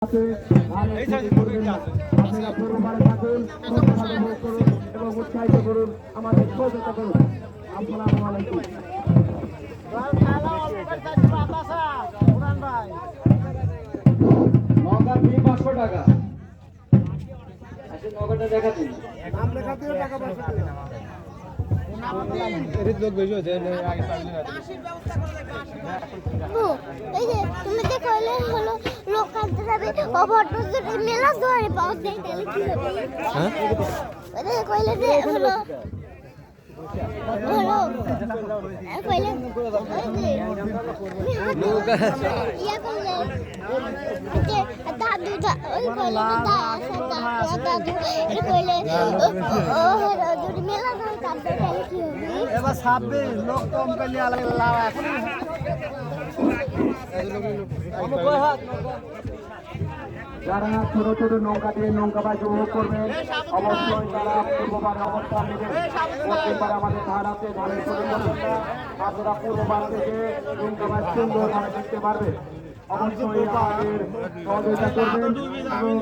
আপনারা পূর্ববারে থাকুন এবং উৎসাহিত করুন, আমাদের সহযোগিতা করুন। আসসালামু আলাইকুম। নগদ ফি 500 টাকা। নগদটা দেখাচ্ছি। নাম দেখাতে টাকা 500 টাকা। লোক বেশি হচ্ছে এই যে তুমি যে কইলে হলো লোক কাটতে যাবে অবটর মেলা ধরে পাও দেই তাহলে কি হবে? হ্যাঁ এই যে কইলে যে হলো হলো কইলে লোক ইয়া কইলে যে দাদু ওই কইলে দাদু এই কইলে ও যদি মেলা ধরে কাটতে তাহলে কি হবে? এবার 26 লোক কম করলে আল্লাহ এখন যারা ছোট ছোট নৌকা দিয়ে নৌকাবাজ উপভোগ করবেন অবশ্যই তারা পূর্ববারে অবস্থান নেবেন। প্রত্যেকবার আমাদের ধান আছে, ধানের পরিবর্তনটা আপনারা পূর্ববার থেকে নৌকাবাজ সুন্দরভাবে দেখতে পারবেন। অবশ্যই আমাদের সহযোগিতা করবেন এবং